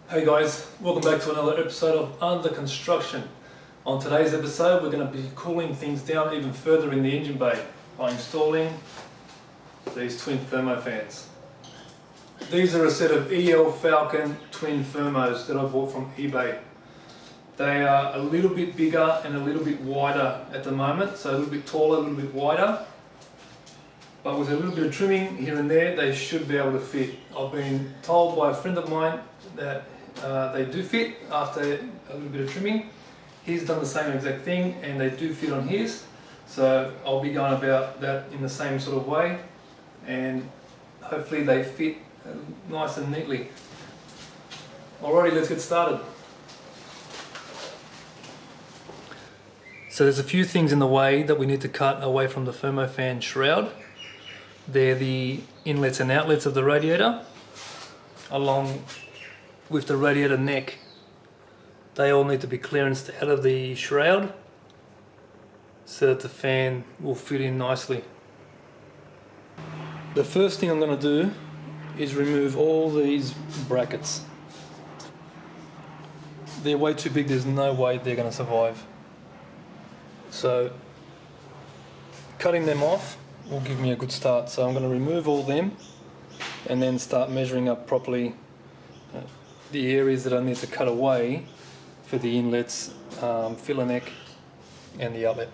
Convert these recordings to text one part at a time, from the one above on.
Hey guys, welcome back to another episode of Under Construction. On today's episode we're going to be cooling things down even further in the engine bay by installing these twin thermo fans. These are a set of Falcon twin thermos that I bought from eBay. They are a little bit bigger and a little bit wider at the moment, so a little bit taller, a little bit wider. But with a little bit of trimming here and there, they should be able to fit. I've been told by a friend of mine that they do fit after a little bit of trimming. He's done the same exact thing and they do fit on his. So I'll be going about that in the same sort of way and hopefully they fit nice and neatly. Alrighty, let's get started. So there's a few things in the way that we need to cut away from the thermofan shroud. They're the inlets and outlets of the radiator, along with the radiator neck. They all need to be clearanced out of the shroud so that the fan will fit in nicely. The first thing I'm going to do is remove all these brackets. They're way too big, there's no way they're going to survive. So cutting them off will give me a good start. So I'm going to remove all them and then start measuring up properly the areas that I need to cut away for the inlets, filler neck and the outlet.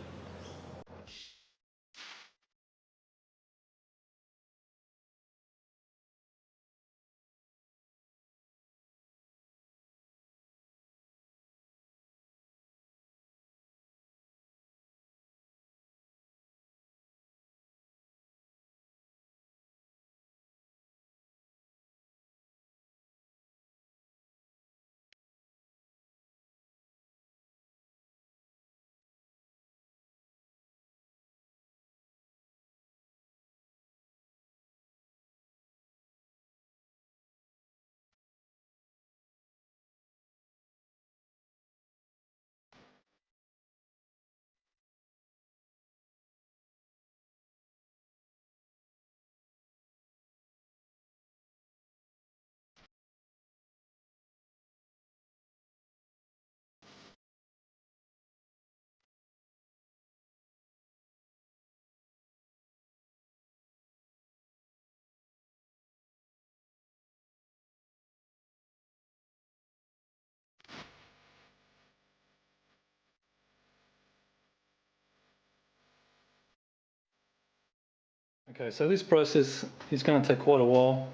Okay, so this process is going to take quite a while.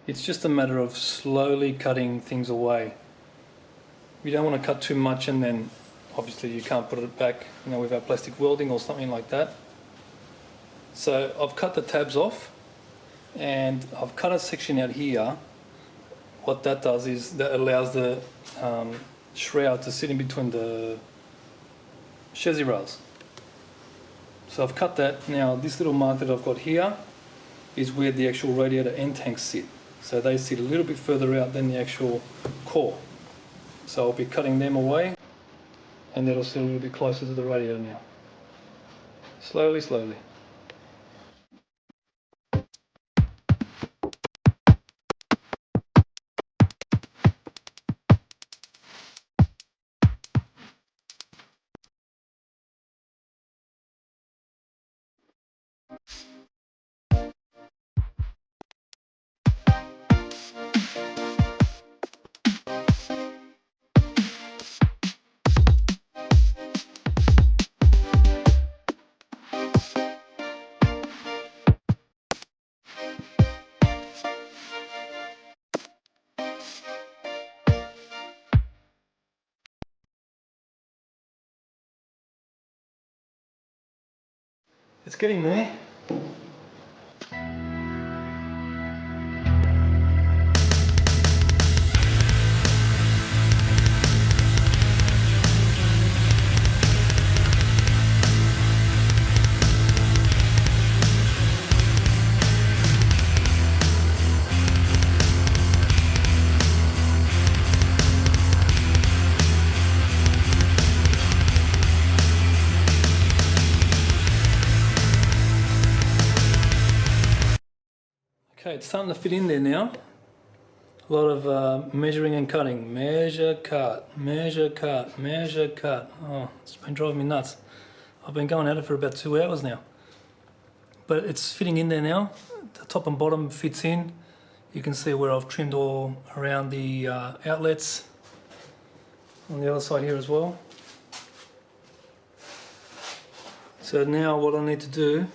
It's just a matter of slowly cutting things away. You don't want to cut too much and then obviously you can't put it back, without plastic welding or something like that. So I've cut the tabs off and I've cut a section out here. What that does is that allows the shroud to sit in between the chassis rails. So I've cut that. Now this little mark that I've got here is where the actual radiator end tanks sit. So they sit a little bit further out than the actual core. So I'll be cutting them away and that'll sit a little bit closer to the radiator now. Slowly, slowly. It's getting there. Okay, it's starting to fit in there now. A lot of measuring and cutting. Measure, cut, measure, cut, measure, cut. Oh, it's been driving me nuts. I've been going at it for about 2 hours now. But it's fitting in there now. The top and bottom fits in. You can see where I've trimmed all around the outlets on the other side here as well. So now what I need to do,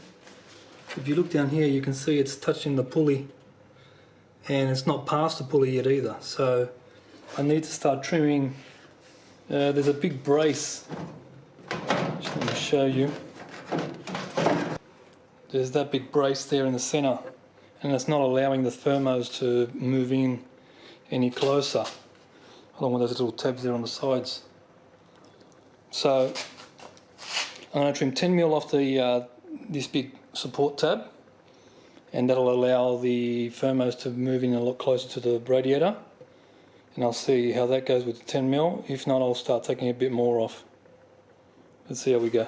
if you look down here, you can see it's touching the pulley and it's not past the pulley yet either. So I need to start trimming. There's a big brace. Just let me show you. There's that big brace there in the center, and it's not allowing the thermos to move in any closer, along with those little tabs there on the sides. So I'm going to trim 10mm off the this big support tab, and that'll allow the thermos to move in a lot closer to the radiator, and I'll see how that goes with the 10mm. If not, I'll start taking a bit more off. Let's see how we go.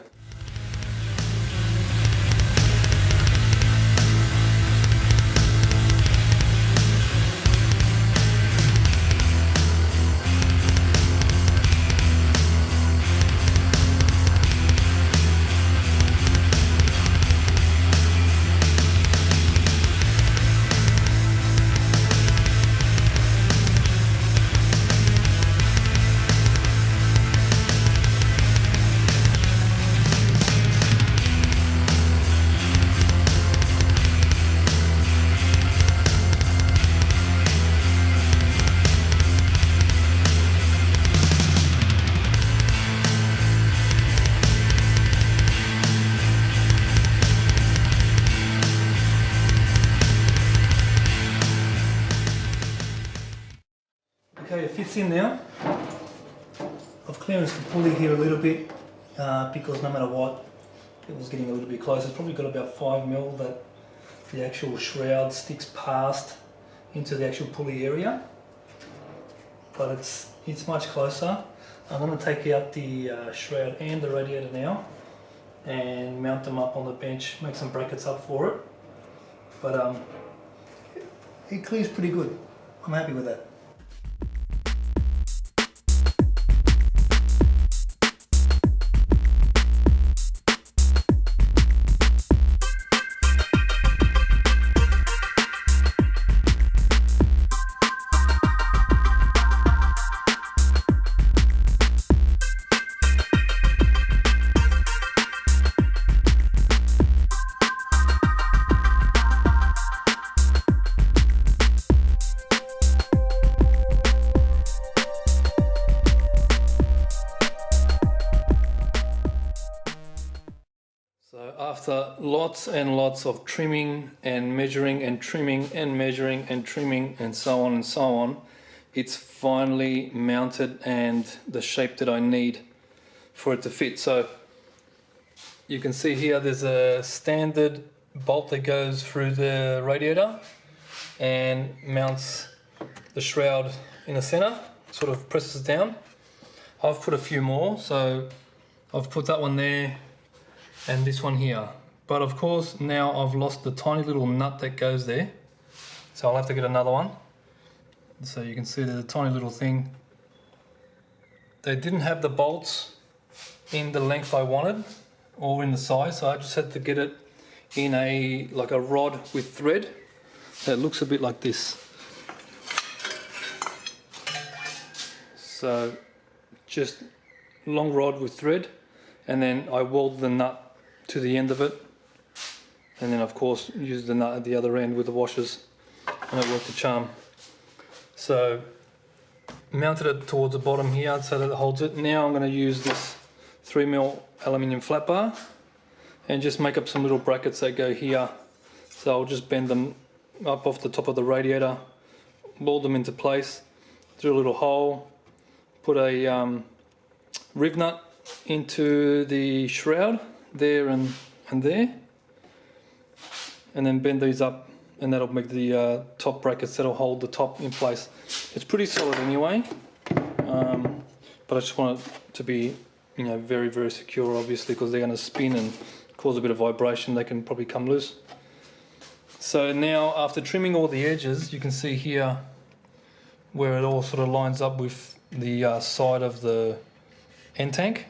Okay, it fits in now. I've clearanced the pulley here a little bit because no matter what, it was getting a little bit close. It's probably got about 5mm that the actual shroud sticks past into the actual pulley area, but it's much closer. I'm going to take out the shroud and the radiator now and mount them up on the bench, make some brackets up for it. But it clears pretty good. I'm happy with that. So after lots and lots of trimming and measuring and trimming and measuring and trimming and so on, it's finally mounted and the shape that I need for it to fit. So you can see here there's a standard bolt that goes through the radiator and mounts the shroud in the center, sort of presses down. I've put a few more, so I've put that one there and this one here, but of course now I've lost the tiny little nut that goes there, so I'll have to get another one. So you can see there's a tiny little thing. They didn't have the bolts in the length I wanted or in the size, so I just had to get it in a rod with thread that looks a bit like this. So just long rod with thread, and then I weld the nut to the end of it, and then of course use the nut at the other end with the washers, and it worked a charm. So mounted it towards the bottom here so that it holds it. Now I'm going to use this 3mm aluminium flat bar and just make up some little brackets that go here. So I'll just bend them up off the top of the radiator, weld them into place, drill a little hole, put a riv nut into the shroud there and there, and then bend these up, and that'll make the top brackets that'll hold the top in place. It's pretty solid anyway, but I just want it to be, you know, very, very secure, obviously, because they're going to spin and cause a bit of vibration. They can probably come loose. So now, after trimming all the edges, you can see here where it all sort of lines up with the side of the end tank.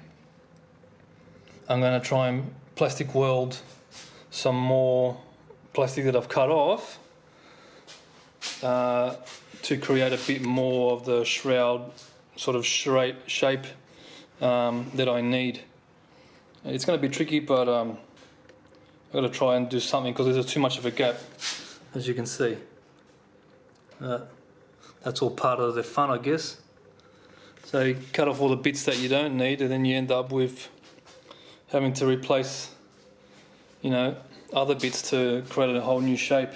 I'm going to try and plastic weld some more plastic that I've cut off to create a bit more of the shroud sort of shape that I need. It's going to be tricky, but I've got to try and do something because there's too much of a gap, as you can see. That's all part of the fun, I guess. So you cut off all the bits that you don't need, and then you end up with having to replace, you know, other bits to create a whole new shape.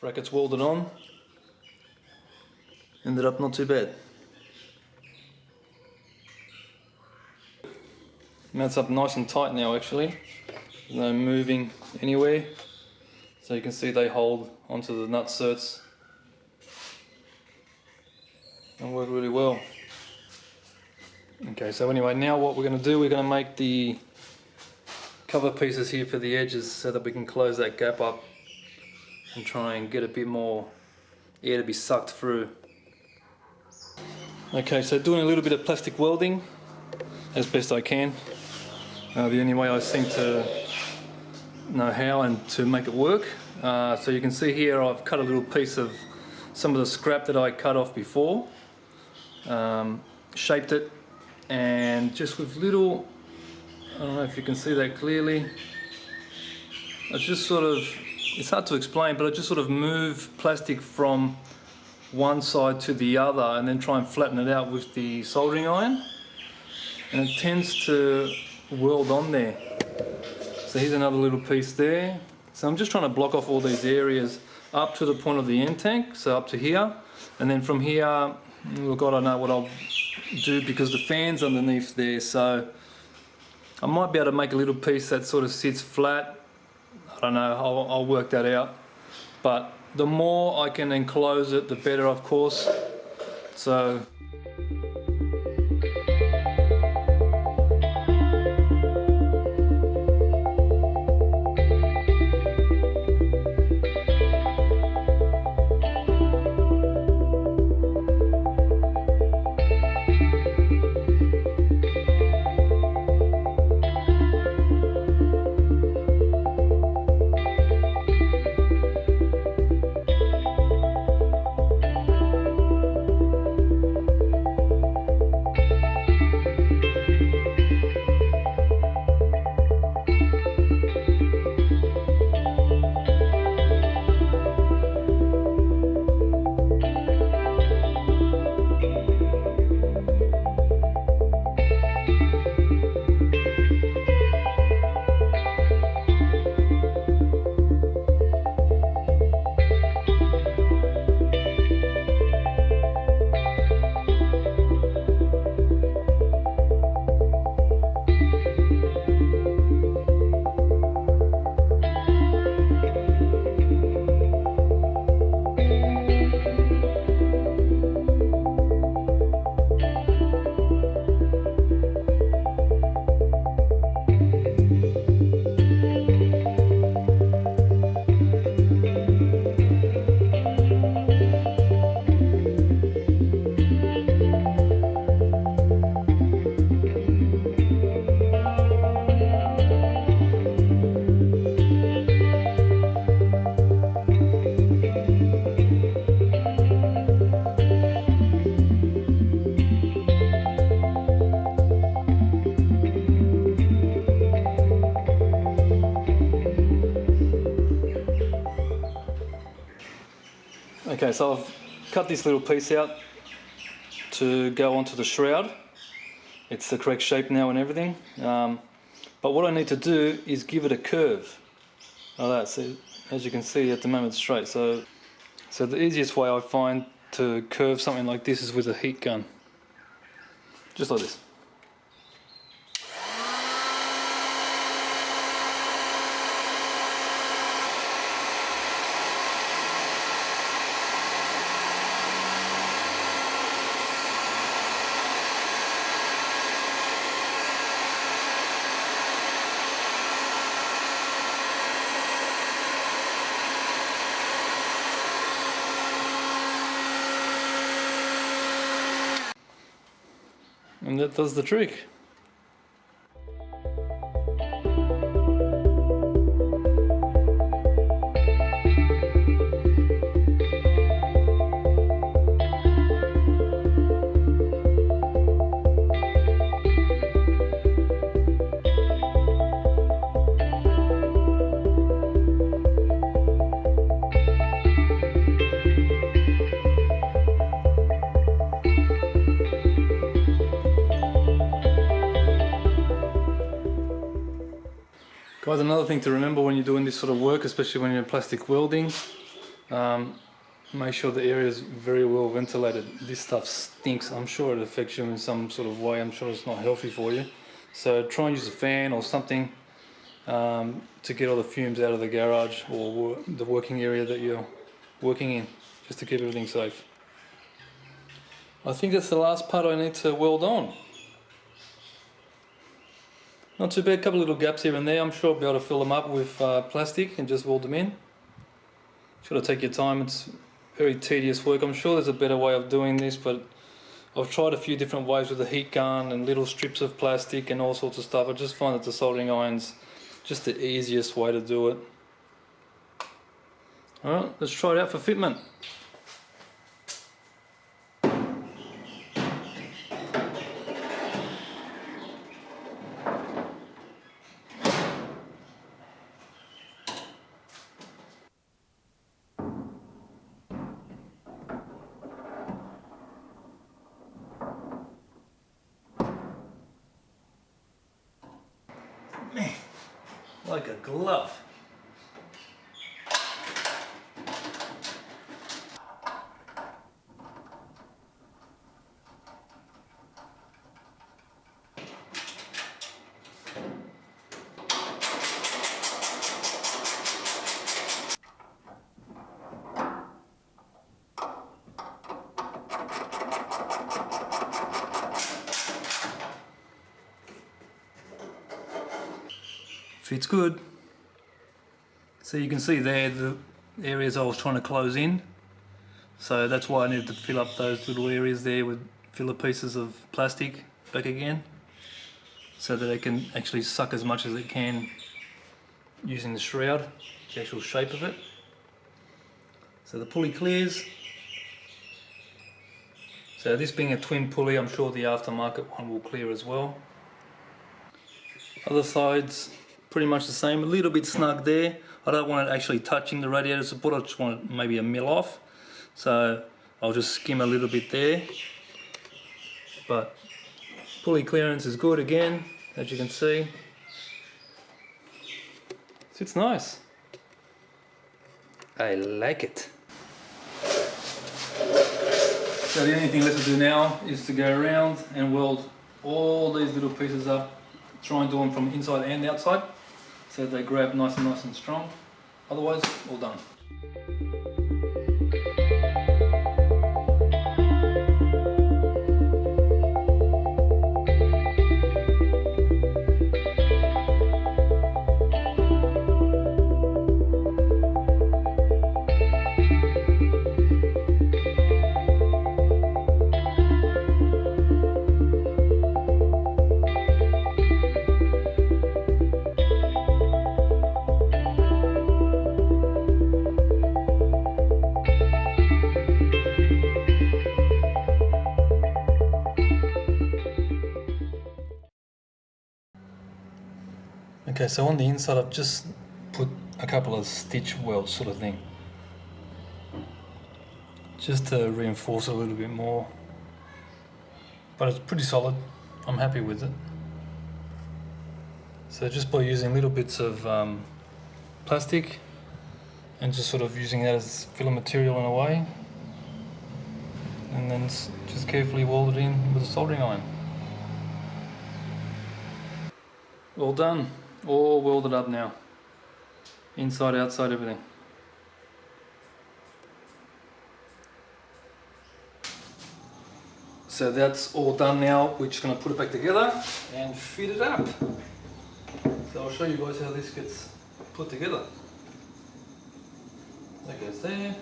Brackets welded on. Ended up not too bad. Mounts up nice and tight now actually. There's no moving anywhere. So you can see they hold onto the nut certs and work really well. Okay, so anyway, now what we're going to do, we're going to make the cover pieces here for the edges so that we can close that gap up and try and get a bit more air to be sucked through. Okay, so doing a little bit of plastic welding as best I can. The only way I seem to know how and to make it work. So you can see here I've cut a little piece of some of the scrap that I cut off before, shaped it, and just with little, I don't know if you can see that clearly, I just sort of, it's hard to explain, but I just sort of move plastic from one side to the other and then try and flatten it out with the soldering iron, and it tends to weld on there. So here's another little piece there. So I'm just trying to block off all these areas up to the point of the end tank, so up to here, and then from here, look, I don't know what I'll do because the fan's underneath there, so I might be able to make a little piece that sort of sits flat. I don't know, I'll work that out. But the more I can enclose it, the better, of course. So Okay, so I've cut this little piece out to go onto the shroud. It's the correct shape now and everything. But what I need to do is give it a curve. Like that. So as you can see at the moment, it's straight. So the easiest way I find to curve something like this is with a heat gun. Just like this. And that does the trick. Guys, another thing to remember when you're doing this sort of work, especially when you're plastic welding, make sure the area is very well ventilated. This stuff stinks. I'm sure it affects you in some sort of way. I'm sure it's not healthy for you. So try and use a fan or something to get all the fumes out of the garage or the working area that you're working in, just to keep everything safe. I think that's the last part I need to weld on. Not too bad, a couple of little gaps here and there. I'm sure I'll be able to fill them up with plastic and just weld them in. Just got to take your time. It's very tedious work. I'm sure there's a better way of doing this, but I've tried a few different ways with a heat gun and little strips of plastic and all sorts of stuff. I just find that the soldering iron's just the easiest way to do it. Alright, let's try it out for fitment. Man, like a glove. Fits good. So you can see there the areas I was trying to close in. So that's why I needed to fill up those little areas there with filler pieces of plastic back again, so that it can actually suck as much as it can using the shroud, the actual shape of it. So the pulley clears. So this being a twin pulley, I'm sure the aftermarket one will clear as well. Other sides, pretty much the same, a little bit snug there. I don't want it actually touching the radiator support, I just want maybe a mil off. So I'll just skim a little bit there. But pulley clearance is good again, as you can see. Sits nice. I like it. So the only thing left to do now is to go around and weld all these little pieces up. Try and do them from inside and outside, so they grab nice and strong. Otherwise, all done. Okay, so on the inside I've just put a couple of stitch welds sort of thing. just to reinforce it a little bit more. But it's pretty solid. I'm happy with it. So just by using little bits of plastic and just sort of using that as filler material in a way, and then just carefully weld it in with a soldering iron. All done, all welded up now. Inside, outside, everything. So that's all done now. We're just going to put it back together and fit it up. So I'll show you guys how this gets put together. That goes there.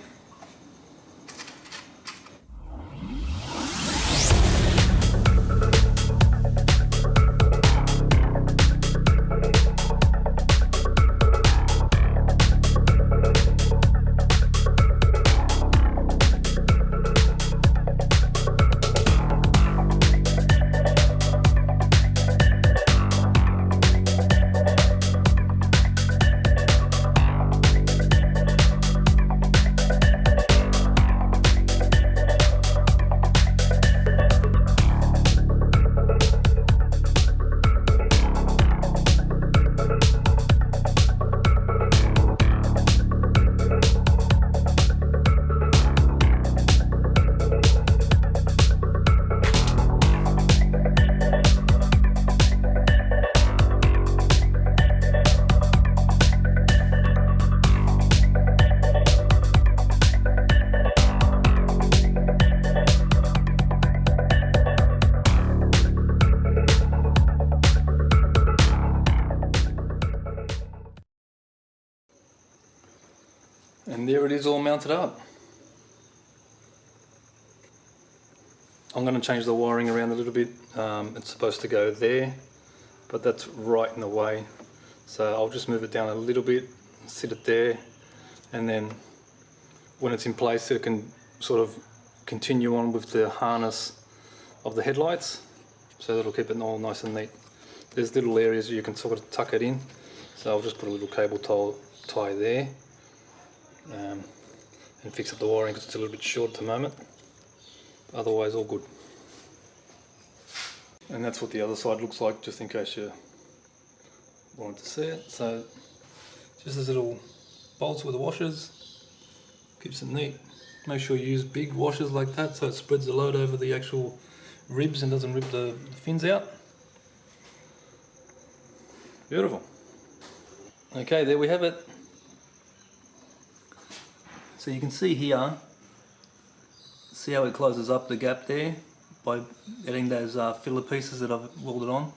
And there it is, all mounted up. I'm going to change the wiring around a little bit. It's supposed to go there, but that's right in the way. So I'll just move it down a little bit, sit it there, and then when it's in place it can sort of continue on with the harness of the headlights. So that'll keep it all nice and neat. There's little areas you can sort of tuck it in. So I'll just put a little cable tie there. And fix up the wiring because it's a little bit short at the moment. Otherwise all good. And that's what the other side looks like, just in case you wanted to see it. So just these little bolts with the washers, keeps it neat. Make sure you use big washers like that so it spreads the load over the actual ribs and doesn't rip the fins out. Beautiful. Okay, there we have it. So you can see here, see how it closes up the gap there by adding those filler pieces that I've welded on.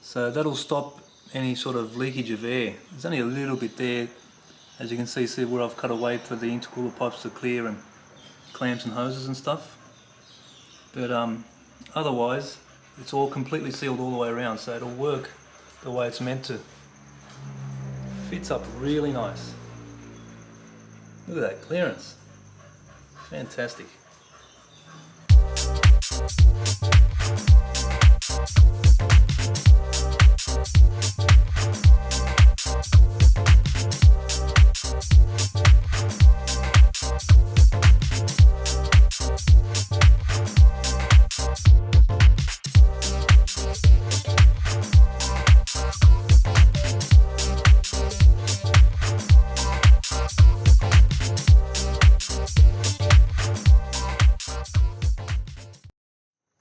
So that'll stop any sort of leakage of air. There's only a little bit there, as you can see where I've cut away for the intercooler pipes to clear and clamps and hoses and stuff. But otherwise, it's all completely sealed all the way around, so it'll work the way it's meant to. Fits up really nice. Look at that clearance. Fantastic.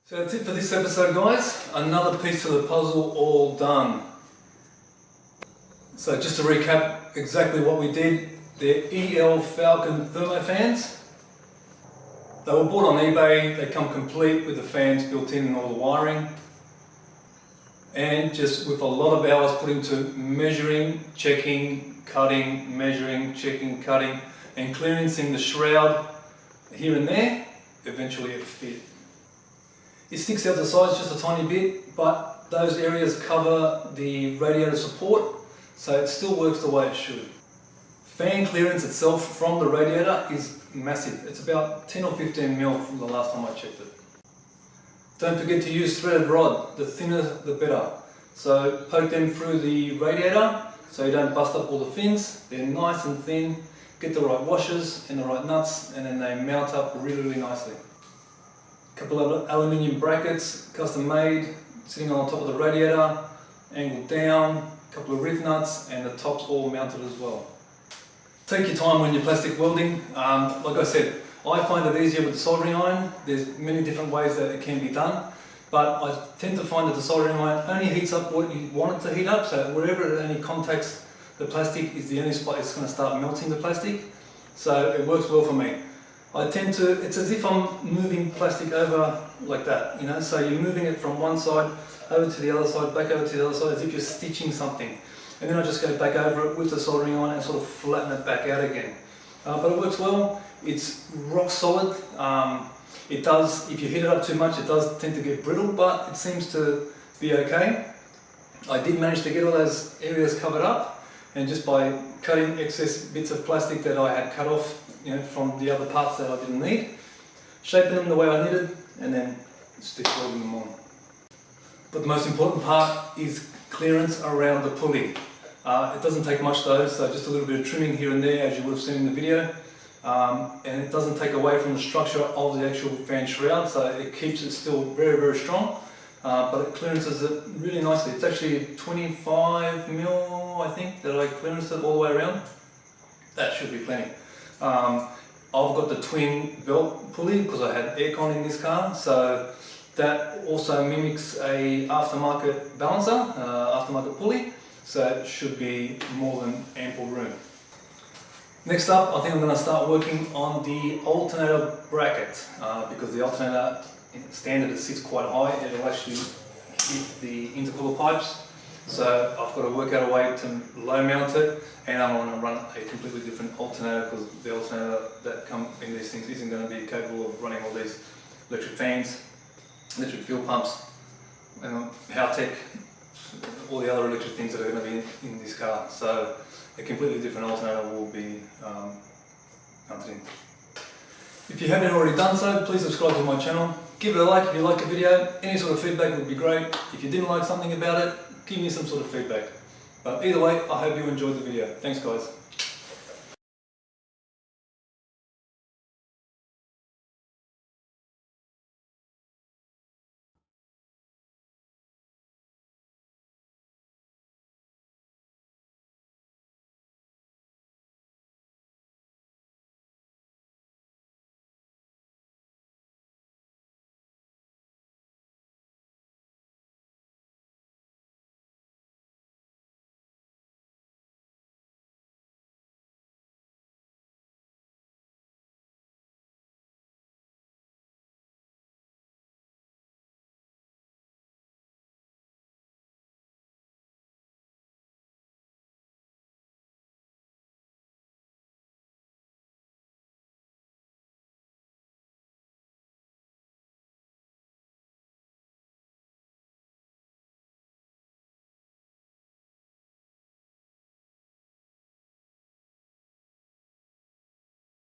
So that's it for this episode, guys. Another piece of the puzzle all done. So just to recap exactly what we did, they're EL Falcon thermofans. They were bought on eBay. They come complete with the fans built in and all the wiring. And just with a lot of hours put into measuring, checking, cutting, measuring, checking, cutting, and clearancing the shroud here and there, eventually it fit. It sticks out the sides just a tiny bit, but those areas cover the radiator support, so it still works the way it should. Fan clearance itself from the radiator is massive. It's about 10 or 15 mil from the last time I checked it. Don't forget to use threaded rod. The thinner the better. So poke them through the radiator so you don't bust up all the fins. They're nice and thin. Get get the right washers and the right nuts, and then they mount up really nicely. A couple of aluminium brackets, custom made, sitting on top of the radiator, angled down, a couple of riv nuts, and the top's all mounted as well. Take your time when you're plastic welding. Like I said, I find it easier with the soldering iron. There's many different ways that it can be done, but I tend to find that the soldering iron only heats up what you want it to heat up, so wherever it only contacts the plastic is the only spot it's going to start melting the plastic, so it works well for me. I tend to, it's as if I'm moving plastic over like that, you know, so you're moving it from one side over to the other side, back over to the other side, as if you're stitching something. And then I just go back over it with the soldering iron and sort of flatten it back out again. But it works well, it's rock solid. It does, if you heat it up too much, it does tend to get brittle, but it seems to be okay. I did manage to get all those areas covered up, and just by cutting excess bits of plastic that I had cut off, you know, from the other parts that I didn't need, shaping them the way I needed, and then stick welding them on. But the most important part is clearance around the pulley. It doesn't take much though, so just a little bit of trimming here and there, as you would have seen in the video. And it doesn't take away from the structure of the actual fan shroud, so it keeps it still very strong, but it clearances it really nicely. It's actually 25mm, I think, that I clearanced it all the way around. That should be plenty. I've got the twin belt pulley because I had aircon in this car, so that also mimics a aftermarket balancer, aftermarket pulley, so it should be more than ample room. Next up, I think I'm going to start working on the alternator bracket, because the alternator standard it sits quite high. It'll actually hit the intercooler pipes, so I've got to work out a way to low mount it, and I'm going to run a completely different alternator because the alternator that comes in these things isn't going to be capable of running all these electric fans, electric fuel pumps, and Haltech, all the other electric things that are going to be in this car. So a completely different alternator will be mounted in. If you haven't already done so, please subscribe to my channel. Give it a like if you liked the video. Any sort of feedback would be great. If you didn't like something about it, give me some sort of feedback. But either way, I hope you enjoyed the video. Thanks guys.